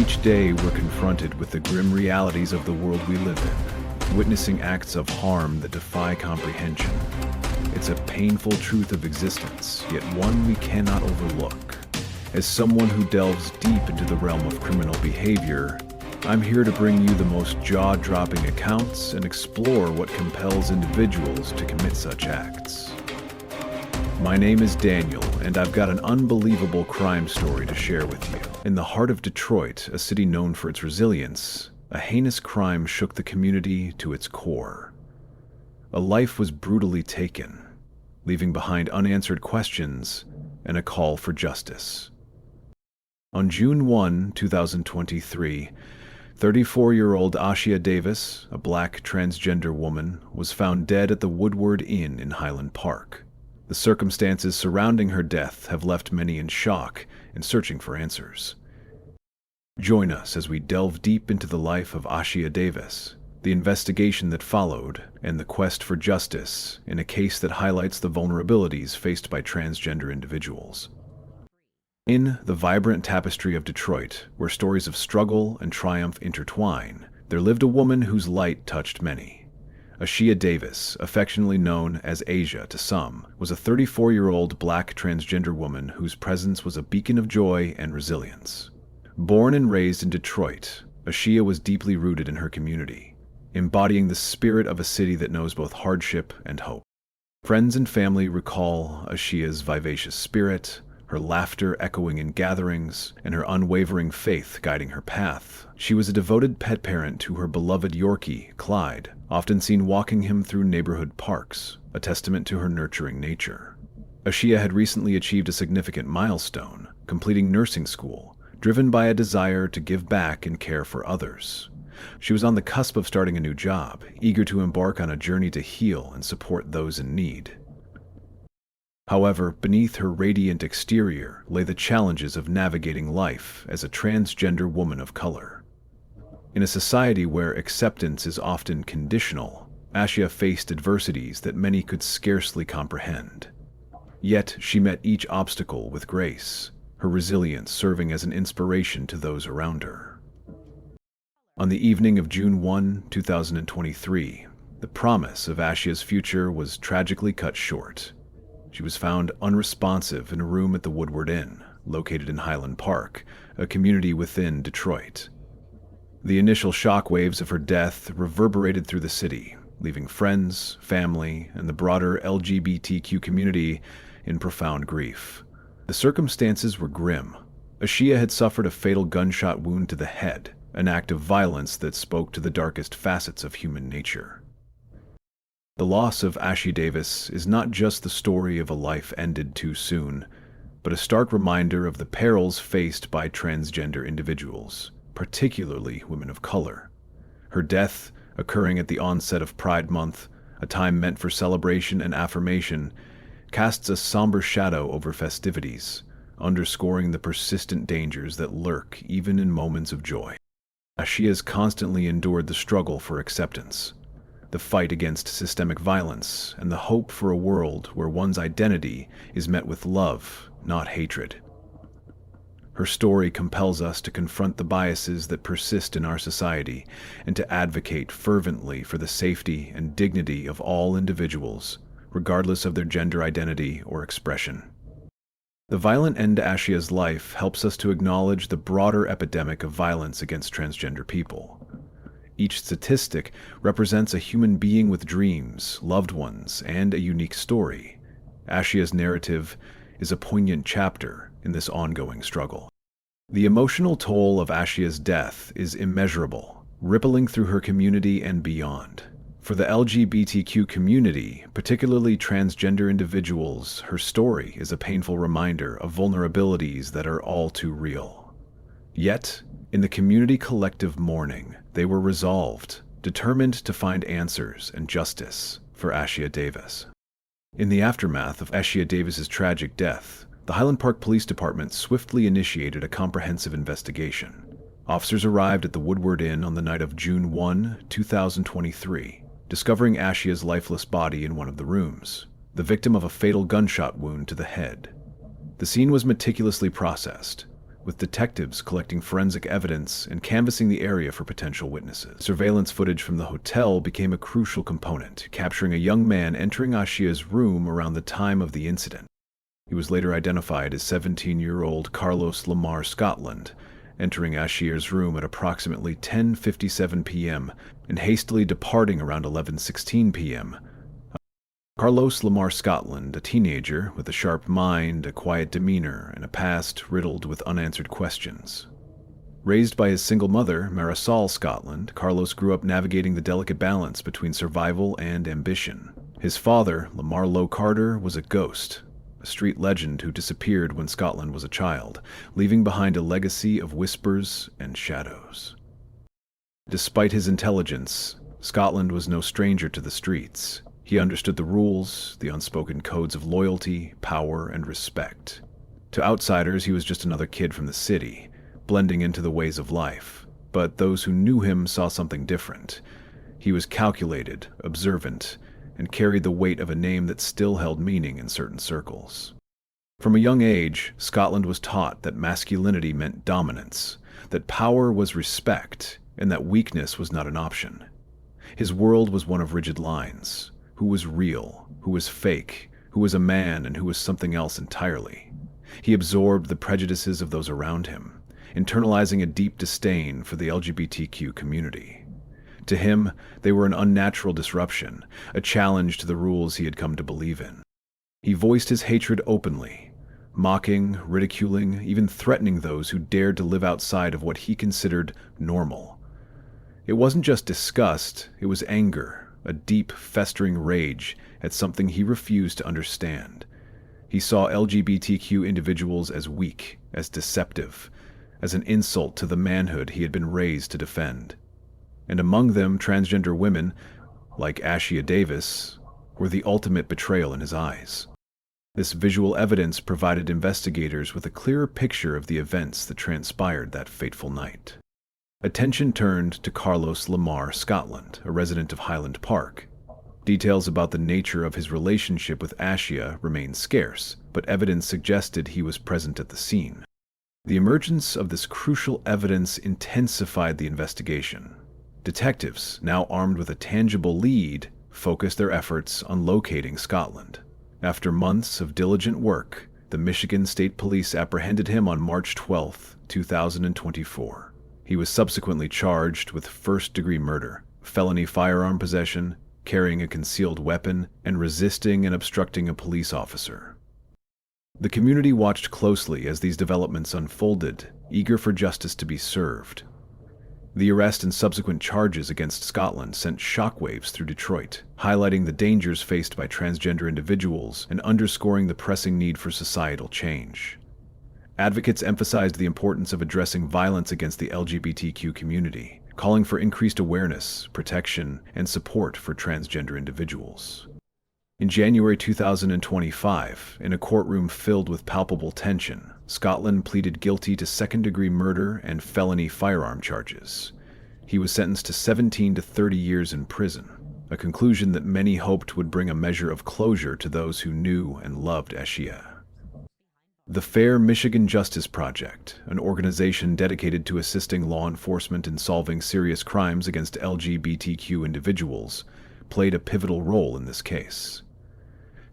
Each day, we're confronted with the grim realities of the world we live in, witnessing acts of harm that defy comprehension. It's a painful truth of existence, yet one we cannot overlook. As someone who delves deep into the realm of criminal behavior, I'm here to bring you the most jaw-dropping accounts and explore what compels individuals to commit such acts. My name is Daniel, and I've got an unbelievable crime story to share with you. In the heart of Detroit, a city known for its resilience, a heinous crime shook the community to its core. A life was brutally taken, leaving behind unanswered questions and a call for justice. On June 1, 2023, 34-year-old Ashia Davis, a black transgender woman, was found dead at the Woodward Inn in Highland Park. The circumstances surrounding her death have left many in shock and searching for answers. Join us as we delve deep into the life of Ashia Davis, the investigation that followed, and the quest for justice in a case that highlights the vulnerabilities faced by transgender individuals. In the vibrant tapestry of Detroit, where stories of struggle and triumph intertwine, there lived a woman whose light touched many. Ashia Davis, affectionately known as Asia to some, was a 34-year-old black transgender woman whose presence was a beacon of joy and resilience. Born and raised in Detroit, Ashia was deeply rooted in her community, embodying the spirit of a city that knows both hardship and hope. Friends and family recall Ashia's vivacious spirit, her laughter echoing in gatherings, and her unwavering faith guiding her path. She was a devoted pet parent to her beloved Yorkie, Clyde, often seen walking him through neighborhood parks, a testament to her nurturing nature. Ashia had recently achieved a significant milestone, completing nursing school, driven by a desire to give back and care for others. She was on the cusp of starting a new job, eager to embark on a journey to heal and support those in need. However, beneath her radiant exterior lay the challenges of navigating life as a transgender woman of color. In a society where acceptance is often conditional, Ashia faced adversities that many could scarcely comprehend. Yet she met each obstacle with grace, her resilience serving as an inspiration to those around her. On the evening of June 1, 2023, the promise of Ashia's future was tragically cut short. She was found unresponsive in a room at the Woodward Inn, located in Highland Park, a community within Detroit. The initial shockwaves of her death reverberated through the city, leaving friends, family, and the broader LGBTQ community in profound grief. The circumstances were grim. Ashia had suffered a fatal gunshot wound to the head, an act of violence that spoke to the darkest facets of human nature. The loss of Ashia Davis is not just the story of a life ended too soon, but a stark reminder of the perils faced by transgender individuals, particularly women of color. Her death, occurring at the onset of Pride Month, a time meant for celebration and affirmation, casts a somber shadow over festivities, underscoring the persistent dangers that lurk even in moments of joy. Ashia's constantly endured the struggle for acceptance, the fight against systemic violence, and the hope for a world where one's identity is met with love, not hatred. Her story compels us to confront the biases that persist in our society and to advocate fervently for the safety and dignity of all individuals, regardless of their gender identity or expression. The violent end to Ashia's life helps us to acknowledge the broader epidemic of violence against transgender people. Each statistic represents a human being with dreams, loved ones, and a unique story. Ashia's narrative is a poignant chapter in this ongoing struggle. The emotional toll of Ashia's death is immeasurable, rippling through her community and beyond. For the LGBTQ community, particularly transgender individuals, her story is a painful reminder of vulnerabilities that are all too real. Yet, in the community collective mourning, they were resolved, determined to find answers and justice for Ashia Davis. In the aftermath of Ashia Davis's tragic death, the Highland Park Police Department swiftly initiated a comprehensive investigation. Officers arrived at the Woodward Inn on the night of June 1, 2023, discovering Ashia's lifeless body in one of the rooms, the victim of a fatal gunshot wound to the head. The scene was meticulously processed, with detectives collecting forensic evidence and canvassing the area for potential witnesses. Surveillance footage from the hotel became a crucial component, capturing a young man entering Ashia's room around the time of the incident. He was later identified as 17-year-old Carlos Lamar Scotland, entering Ashia's room at approximately 10:57 p.m. and hastily departing around 11:16 p.m. Carlos Lamar Scotland, a teenager with a sharp mind, a quiet demeanor, and a past riddled with unanswered questions. Raised by his single mother, Marisol Scotland, Carlos grew up navigating the delicate balance between survival and ambition. His father, Lamar Lowe Carter, was a ghost, a street legend who disappeared when Scotland was a child, leaving behind a legacy of whispers and shadows. Despite his intelligence, Scotland was no stranger to the streets. He understood the rules, the unspoken codes of loyalty, power, and respect. To outsiders, he was just another kid from the city, blending into the ways of life. But those who knew him saw something different. He was calculated, observant, and carried the weight of a name that still held meaning in certain circles. From a young age, Scotland was taught that masculinity meant dominance, that power was respect, and that weakness was not an option. His world was one of rigid lines. Who was real, who was fake, who was a man, and who was something else entirely. He absorbed the prejudices of those around him, internalizing a deep disdain for the LGBTQ community. To him, they were an unnatural disruption, a challenge to the rules he had come to believe in. He voiced his hatred openly, mocking, ridiculing, even threatening those who dared to live outside of what he considered normal. It wasn't just disgust, it was anger, a deep, festering rage at something he refused to understand. He saw LGBTQ individuals as weak, as deceptive, as an insult to the manhood he had been raised to defend. And among them, transgender women, like Ashia Davis, were the ultimate betrayal in his eyes. This visual evidence provided investigators with a clearer picture of the events that transpired that fateful night. Attention turned to Carlos Lamar Scotland, a resident of Highland Park. Details about the nature of his relationship with Ashia remained scarce, but evidence suggested he was present at the scene. The emergence of this crucial evidence intensified the investigation. Detectives, now armed with a tangible lead, focused their efforts on locating Scotland. After months of diligent work, the Michigan State Police apprehended him on March 12, 2024. He was subsequently charged with first-degree murder, felony firearm possession, carrying a concealed weapon, and resisting and obstructing a police officer. The community watched closely as these developments unfolded, eager for justice to be served. The arrest and subsequent charges against Scotland sent shockwaves through Detroit, highlighting the dangers faced by transgender individuals and underscoring the pressing need for societal change. Advocates emphasized the importance of addressing violence against the LGBTQ community, calling for increased awareness, protection, and support for transgender individuals. In January 2025, in a courtroom filled with palpable tension, Scotland pleaded guilty to second-degree murder and felony firearm charges. He was sentenced to 17 to 30 years in prison, a conclusion that many hoped would bring a measure of closure to those who knew and loved Ashia. The Fair Michigan Justice Project, an organization dedicated to assisting law enforcement in solving serious crimes against LGBTQ individuals, played a pivotal role in this case.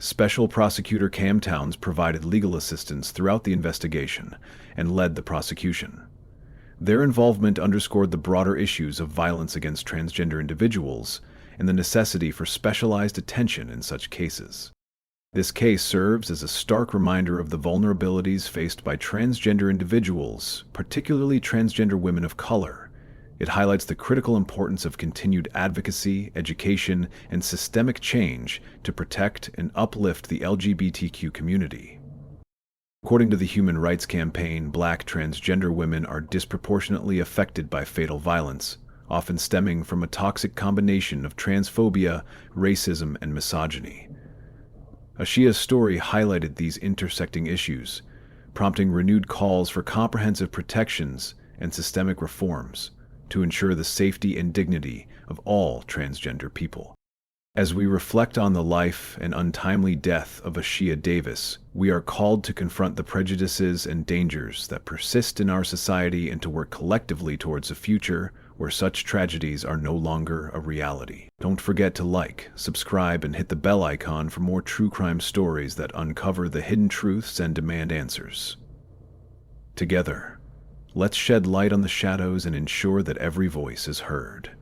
Special Prosecutor Cam Towns provided legal assistance throughout the investigation and led the prosecution. Their involvement underscored the broader issues of violence against transgender individuals and the necessity for specialized attention in such cases. This case serves as a stark reminder of the vulnerabilities faced by transgender individuals, particularly transgender women of color. It highlights the critical importance of continued advocacy, education, and systemic change to protect and uplift the LGBTQ community. According to the Human Rights Campaign, Black transgender women are disproportionately affected by fatal violence, often stemming from a toxic combination of transphobia, racism, and misogyny. Ashia's story highlighted these intersecting issues, prompting renewed calls for comprehensive protections and systemic reforms to ensure the safety and dignity of all transgender people. As we reflect on the life and untimely death of Ashia Davis, we are called to confront the prejudices and dangers that persist in our society and to work collectively towards a future where such tragedies are no longer a reality. Don't forget to like, subscribe, and hit the bell icon for more true crime stories that uncover the hidden truths and demand answers. Together, let's shed light on the shadows and ensure that every voice is heard.